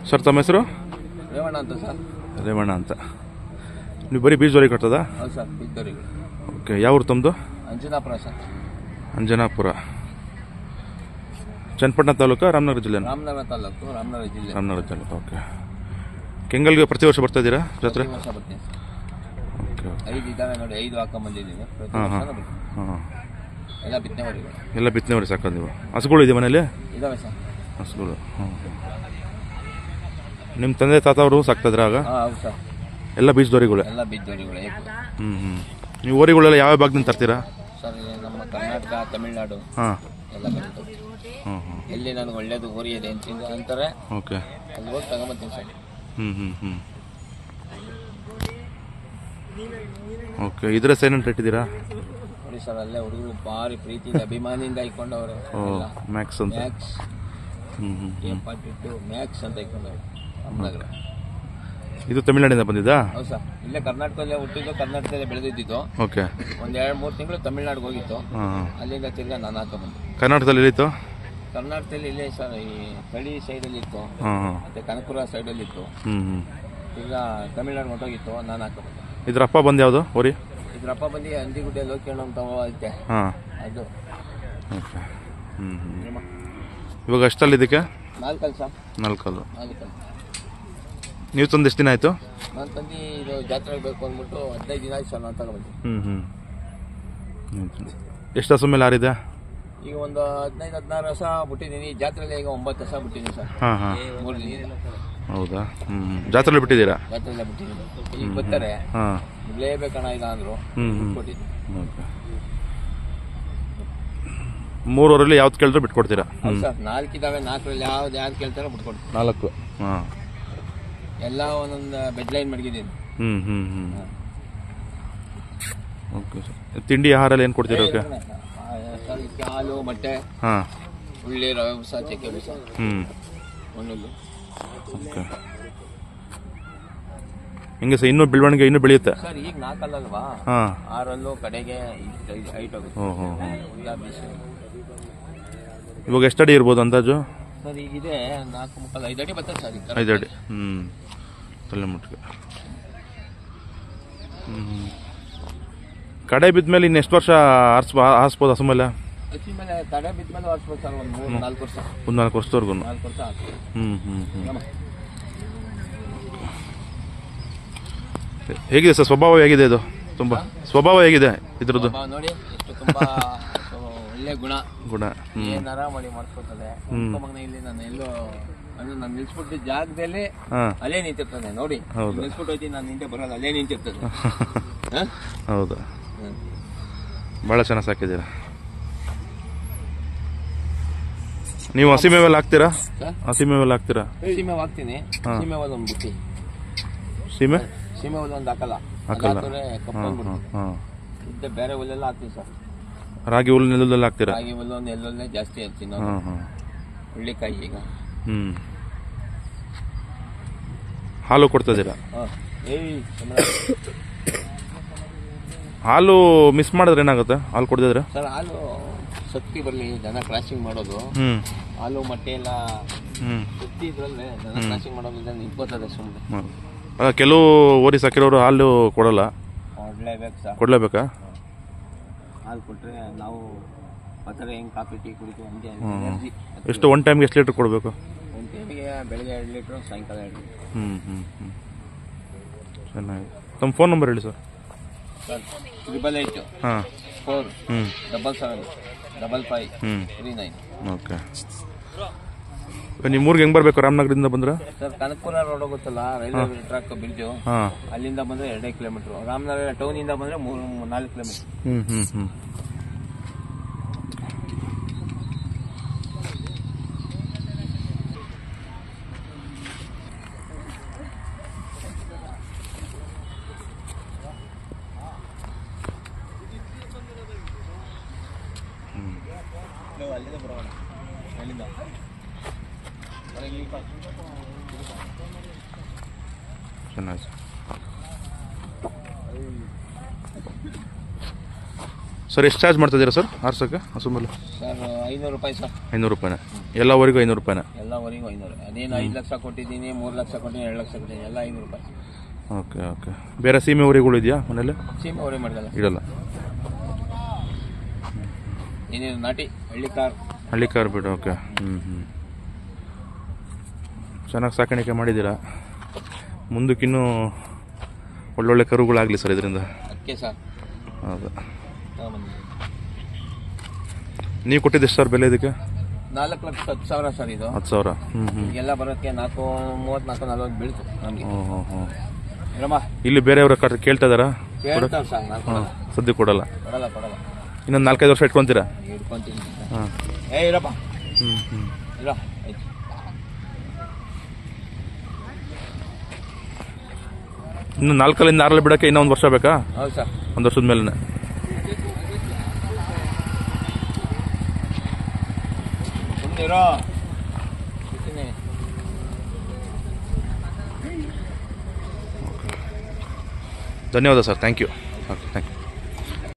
Sir ತಮ್ಮ ಹೆಸರು? ರೇವಣ್ಣ ಅಂತ ಸರ್. ರೇವಣ್ಣ ಅಂತ. ನೀವು ಬರೀ ಬೀಜದವರೆಗೆ ಕಟ್ತದಾ? ಹೌದು ಸರ್, ಬೀಜದವರೆಗೆ. ಓಕೆ, ಯಾವ ಊರು ತಮ್ಮದು? ಅಂಜನಾಪುರ ಸರ್. ಅಂಜನಾಪುರ, ಚನ್ನಪಟ್ಟಣ ತಾಲೂಕು, ರಾಮನಗರ ಜಿಲ್ಲೆ? ರಾಮನಗರ ತಾಲೂಕು, ರಾಮನಗರ ಜಿಲ್ಲೆ. ರಾಮನಗರ ತಾಲೂಕು. ಓಕೆ. ಕೆಂಗಲ್ಗೆ ಪ್ರತಿ ವರ್ಷ ಬರ್ತಾ ಇದ್ದೀರಾ ಜಾತ್ರೆ? ಪ್ರತಿ ವರ್ಷ ಬರ್ತೀನಿ ಸರ್. ಓಕೆ. 5 ಇದ್ದಾವೆ ನೋಡಿ, 5 ಹಾಕೊಂಬಂದಿದ್ದೀನಿ. ಪ್ರತಿ ಹಾಂ ವರ್ಷ ಹಾಂ ಬರ್ತೀನಿ. ಹಾಂ. ಎಲ್ಲ ಬಿತ್ತನೆವರೆಗೆ. ಎಲ್ಲ ಬಿತ್ತನೆವರೆಗೆ ಸಾಕೋದು ನೀವು? ಹಸುಗಳು ಇದೆ ಮನೇಲಿ? ಇದಾವೆ ಸರ್. ಹಸುಗಳು. ಹಾಂ. ನಿಮ್ಮ ತಂದೆ ತಾತ ಅವರು ಸಾಕ್ತಿದ್ರ ಆಗ? ಹಾಂ ಹೌದು ಸರ್. ಎಲ್ಲ ಬೀಜದವರಿಗಳೇ? ಎಲ್ಲ ಬೀಜದವರೆಗಳೇ. ನೀವು ಓರಿಗಳೆಲ್ಲ ಯಾವ ಭಾಗದಿಂದ ತರ್ತೀರಾ ಸರ್? ನಮ್ಮ ಕರ್ನಾಟಕ, ತಮಿಳ್ನಾಡು ಹಾಂ ಎಲ್ಲ ಬರ್ತದೆ. ಹಾಂ ಹಾಂ. ಎಲ್ಲಿ ನನಗೆ ಒಳ್ಳೇದು ಓರಿ ಇದೆ ಅಂತಾರೆ, ಓಕೆ. ಅಲ್ಲಿ ಹೋಗಿ ತಗೊಂಬರ್ತೀನಿ ಸರ್. ಓಕೆ. ಇದ್ರೆ ಸೈಲೆಂಟ್ ಇಟ್ಟಿದ್ದೀರಾ? ನೋಡಿ ಸರ್, ಅಲ್ಲೇ ಹುಡುಗರು ಭಾರಿ ಪ್ರೀತಿಯಿಂದ ಅಭಿಮಾನಿಯಿಂದ ಇಟ್ಕೊಂಡವ್ರೆ. ಮ್ಯಾಕ್ಸ್ ಅಂತ. ಮ್ಯಾಕ್ಸ್ ಮ್ಯಾಕ್ಸ್ ಅಂತ ಇಟ್ಕೊಂಡವ್ರೆ. ರಾಮನಗರ. ಇದು ತಮಿಳ್ನಾಡಿಂದ ಬಂದಿದ್ದಾ? ಹೌದು ಸರ್. ಇಲ್ಲೇ ಕರ್ನಾಟಕದಲ್ಲೇ ಹುಟ್ಟಿದ್ದು, ಕರ್ನಾಟಕದಲ್ಲೇ ಬೆಳೆದಿದ್ದು. ಓಕೆ. ಒಂದು 2-3 ತಿಂಗಳು ತಮಿಳ್ನಾಡಿಗೆ ಹೋಗಿತ್ತು. ಅಲ್ಲಿಂದ ತಿರ್ಗಾ ನಾನು ಹಾಕೊಂಡ್ಬಂದೆ. ಕರ್ನಾಟಕದಲ್ಲಿ ಎಲ್ಲಿತ್ತು? ಕರ್ನಾಟಕದಲ್ಲಿ ಇಲ್ಲೇ ಸರ್, ಈ ತಳಿ ಸೈಡಲ್ಲಿ ಇತ್ತು, ಮತ್ತೆ ಕನಕಪುರ ಸೈಡಲ್ಲಿ ಇತ್ತು. ಈಗ ತಮಿಳ್ನಾಡು ಹೊಟ್ಟೋಗಿತ್ತು, ನಾನು ಹಾಕೊಂಡ್ಬಂದೆ. ಇದ್ರ ಅಪ್ಪ ಬಂದು ಯಾವುದು ಓರಿ? ಇದ್ರಪ್ಪ ಬಂದು ಅಂದಿಗುಡ್ಡೆ ಲೋಕೇಣ ಅಂತ ಐತೆ, ಅದು. ಓಕೆ. ಇವಾಗ ಅಷ್ಟಲ್ಲಿ ಇದಕ್ಕೆ? 4 ಸರ್. 4. 4. ನೀವು ತಂದು ಎಷ್ಟು ದಿನ ಆಯಿತು? ನಾನು ತಂದು ಇದು ಜಾತ್ರೆಗೆ ಬೇಕು ಅಂದ್ಬಿಟ್ಟು 15 ದಿನ ಆಯ್ತು ಸರ್, ನಾನು ತಗೊಂಡ್ಬಂದು. ಎಷ್ಟು ಹಸು ಮೇಲೆ ಆರಿದೆ? ಈಗ ಒಂದು 15-16 ಹಸ ಬಿಟ್ಟಿದ್ದೀನಿ. ಜಾತ್ರೆಯಲ್ಲಿ ಈಗ 9 ಹಸ ಬಿಟ್ಟಿದ್ದೀನಿ ಸರ್. ಹಾಂ ಹಾಂ. 3 ದಿನ. ಹೌದಾ? ಜಾತ್ರೆಯಲ್ಲಿ ಬಿಟ್ಟಿದ್ದೀರಾ? ಜಾತ್ರೆಲ್ಲ ಬಿಟ್ಟಿದ್ದೀನಿ. ಈಗ ಬರ್ತಾರೆ, ಬಿಡಲೇಬೇಕಣ್ಣ ಇಲ್ಲ ಅಂದರು, ಕೊಟ್ಟಿದ್ದೀನಿ. ಓಕೆ. 3 ಊರಲ್ಲಿ ಯಾವ್ದು ಕೇಳಿದ್ರು ಬಿಟ್ಕೊಡ್ತೀರಾ? ಹೌದು ಸರ್. 4 ಇದ್ದಾವೆ, 4ರಲ್ಲಿ ಯಾವ್ದು ಕೇಳ್ತಾರೋ ಬಿಟ್ಕೊಡ್ತೀನಿ. 4. ಹಾಂ. ಎಲ್ಲ ಒಂದೊಂದು ಬೆಡ್ ಲೈನ್ ಮಡಗಿದ್ದೀನಿ. Okay sir. ತಿಂಡಿ ಆಹಾರಲ್ಲಿ ಏನು ಕೊಡ್ತೀರಾ? ಓಕೆ ಸರ್, ಹಾಲು, ಮೊಟ್ಟೆ, ಹಾಂ, ಉಳ್ಳಿ, ರವೆ ಬೂಸ, ಚಕ್ಕೆ ಬೂಸ, ಒಣ್ಣುಲ್ಲು. ಓಕೆ. ಹಿಂಗೆ ಸರ್, ಇನ್ನೂ ಬೆಳವಣಿಗೆ ಇನ್ನೂ ಬೆಳೆಯುತ್ತೆ ಸರ್. ಈಗ 4 ಅಲ್ವಾ? ಹಾಂ. 6 ಕಡೆಗೆ ಹೈಟ್ ಹೋಗುತ್ತೆ. ಇವಾಗ ಎಷ್ಟು ಅಡಿ ಇರ್ಬೋದು ಅಂದಾಜು? ಸರ್ ಈಗಿದೆ 4 5 ಅಡಿ ಬರ್ತದೆ ಸರ್. 5 ಅಡಿ. ತಲೆ ಮುಟ್ಟಿಗೆ. ಕಡೆ ಬಿದ್ಮೇಲೆ ಇನ್ನು ಎಷ್ಟು ವರ್ಷ ಹಾರಿಸ್ಬೋದು ಹಸು ಮೇಲೆ? ಹಸಿ ಮೇಲೆ ಕಡೆ ಬಿದ್ಮೇಲೆ ಹಾರಿಸ್ಬೋದು ಸರ್. ಒಂದು 3-4 ವರ್ಷ. ಒಂದು 4 ವರ್ಷದವರೆಗೂ? 4 ವರ್ಷ ಆಗ್ತದೆ. ಹೇಗಿದೆ ಸರ್ ಸ್ವಭಾವ? ಹೇಗಿದೆ ಇದು? ತುಂಬ ಸ್ವಭಾವ ಹೇಗಿದೆ ಇದ್ರದ್ದು? ನೋಡಿ, ಎಷ್ಟು ತುಂಬಾ ಒಳ್ಳೆ ಗುಣ. ಏನಾರ ಮಾಡಿ ಮಾಡಿಸ್ಕೊತದೆ. ಇಲ್ಲಿ ನಾನು ಎಲ್ಲೋ ನಾನು ನಿಲ್ಸ್ಬಿಟ್ಟು ಜಾಗದಲ್ಲಿ ಅಲ್ಲೇ ನಿಂತಿರ್ತದೆ. ನೋಡಿ, ನಿಲ್ಸ್ಬಿಟ್ಟು ಹೋಯ್ತೀನಿ, ನಾನು ಹಿಂದೆ ಬರೋದು ಅಲ್ಲೇ ನಿಂತಿರ್ತದೆ. ಹೌದಾ? ಭಾಳ ಚೆನ್ನಾಗಿ ಸಾಕಿದ್ದೀರಾ. ನೀವು ಹಸಿ ಮೇವೆಲ್ಲ ಹಾಕ್ತೀರಾ? ಹಸಿ ಮೇವೆಲ್ಲ ಹಾಕ್ತೀರಾ? ಸೀಮೆ ಹಾಕ್ತೀನಿ. ಸೀಮೆ ಒಂದು ಬುಟ್ಟಿ. ಸೀಮೆ ಹುಲ್ಲು ಒಂದು ಹಾಕಲ್ಲ. ಕಪ್ಪು ಬೇರೆ ಹುಲ್ಲೆಲ್ಲ ಹಾಕ್ತೀನಿ ಸರ್. ರಾಗಿ ಹುಲ್ಲು, ನೆಲ್ಲುಲ್ಲೆಲ್ಲ ಹಾಕ್ತೀರಾ? ರಾಗಿ ಹುಲ್ಲು, ನೆಲ್ಲುಲ್ಲೇ ಜಾಸ್ತಿ ಹಾಕ್ತೀನಿ. ಹುಳ್ಳಿಕಾಯಿ ಈಗ. ಹಾಲು ಕೊಡ್ತಾ ಇದ್ದೀರಾ? ಹಾಲು ಮಿಸ್ ಮಾಡಿದ್ರೆ ಏನಾಗುತ್ತೆ ಹಾಲು ಕೊಡ್ತಿದ್ರೆ? ಸರ್, ಹಾಲು ಶಕ್ತಿ ಬರಲಿ, ದನ ಕ್ರಾಸಿಂಗ್ ಮಾಡೋದು. ಹಾಲು ಮೊಟ್ಟೆ ಎಲ್ಲ ಶಕ್ತಿ ಇದ್ರಲ್ಲೇ ದನ ಕ್ರಾಸಿಂಗ್ ಮಾಡೋದ್ರಿಂದ ನಿಂತ್ಕೋತದೆ ಸುಮ್ಮನೆ. ಕೆಲವು ಓರಿ ಸಾಕಿರೋರು ಹಾಲು ಕೊಡಲ್ಲ. ಕೊಡ್ಲೇಬೇಕು ಸರ್. ಕೊಡ್ಲೇಬೇಕಾ? ಹಾಲು ಕೊಟ್ಟರೆ ನಾವು ಹೆಂಗೆ ಕಾಫಿ ಟೀ ಕುಡಿತೀವಿ ಹಂಗೆ. ಎಷ್ಟು ಒನ್ ಟೈಮ್ಗೆ ಎಷ್ಟು ಲೀಟ್ರ್ ಕೊಡಬೇಕು? ಒಂದು ಟೈಮಿಗೆ ಬೆಳಗ್ಗೆ 2 ಲೀಟ್ರು, ಸಾಯಂಕಾಲ 2 ಲೀಟ್ರ್. ಚೆನ್ನಾಗಿ. ತಮ್ಮ ಫೋನ್ ನಂಬರ್ ಹೇಳಿ ಸರ್. ಸರ್ 88 4 77 55 39. ಓಕೆ. ನಿಮ್ಮ ಊರಿಗೆ ಹೆಂಗೆ ಬರಬೇಕು? ರಾಮನಗರದಿಂದ ಬಂದ್ರೆ? ಸರ್, ಕನಕಪುರ ರೋಡ್ ಹೋಗುತ್ತಲ್ಲ, ರೈಲ್ವೆ ಟ್ರ್ಯಾಕ್ ಬ್ರಿಡ್ಜು, ಅಲ್ಲಿಂದ ಬಂದರೆ 2 ಕಿಲೋಮೀಟ್ರು. ರಾಮನಗರ ಟೌನಿಂದ ಬಂದರೆ 4 ಕಿಲೋಮೀಟ್ರ್. ಅಲ್ಲಿಂದ ಬರೋಣ. ಅಲ್ಲಿಂದ ಚೆನ್ನಾಗಿ. ಸರ್, ಎಷ್ಟು ಚಾರ್ಜ್ ಮಾಡ್ತಿದ್ದೀರಾ ಸರ್ ಆರ್ಸೋಕ್ಕೆ ಹಸು ಮೇಲೆ? ಸರ್ 500 ರೂಪಾಯಿ ಸರ್. 500 ರೂಪಾಯಿನ? ಎಲ್ಲವರೆಗೂ 500 ರೂಪಾಯಿನ? ಎಲ್ಲವರೆಗೂ 500. ಅದೇನು 5 ಲಕ್ಷ ಕೊಟ್ಟಿದ್ದೀನಿ, 3 ಲಕ್ಷ ಕೊಟ್ಟಿದ್ದೀನಿ, 2 ಲಕ್ಷ ಕೊಟ್ಟಿದ್ದೀನಿ, ಎಲ್ಲ 500 ರೂಪಾಯಿ. Okay okay. ಬೇರೆ ಸೀಮೆ ಊರಿಗಳು ಇದೆಯಾ ಮನೇಲಿ? ಸೀಮೆ ಹೊರೆ ಮಾಡಲ್ಲ, ಇಡಲ್ಲ. ಏನೇನು ನಾಟಿ ಹಳ್ಳಿ ಕಾರ್ ಬಿಡು. ಓಕೆ. ಚೆನ್ನಾಗಿ ಸಾಕಾಣಿಕೆ ಮಾಡಿದ್ದೀರಾ. ಮುಂದಕ್ಕಿನ್ನೂ ಒಳ್ಳೊಳ್ಳೆ ಕರುಗಳಾಗಲಿ ಸರ್ ಇದರಿಂದ. ಅದಕ್ಕೆ ಸರ್. ಹೌದು. ನೀವು ಕೊಟ್ಟಿದ್ದು ಸರ್ ಬೆಲೆ ಇದಕ್ಕೆ? 4,10,000 ಸರ್ ಇದು. 10,000. ಎಲ್ಲ ಬರೋಕ್ಕೆ 4,30, 4,40 ಬೀಳ್ತು ನಮಗೆ. ಇಲ್ಲಿ ಬೇರೆಯವ್ರ ಕೇಳ್ತಾ ಇದಾರಾ? ಕೇಳ್ತಾವ್ ಸರ್, ನಾನು ಕೊಡಲ್ಲ. ಸದ್ಯ ಕೊಡಲ್ಲ. ಕೊಡಲ್ಲ. ಇನ್ನೊಂದು 4-5 ವರ್ಷ ಇಟ್ಕೊಂತೀರಾ? ಇಟ್ಕೊಂತೀನಿ. ಹಾಂ. ಇರಪ್ಪ. ಇರ. ಇನ್ನು 4ರಿಂದ 6 ಬಿಡೋಕ್ಕೆ ಇನ್ನೂ 1 ವರ್ಷ ಬೇಕಾ? ಹೌದು ಸರ್. 1 ವರ್ಷದ ಮೇಲೆ. ಧನ್ಯವಾದ sir. Thank you. Okay, thank you.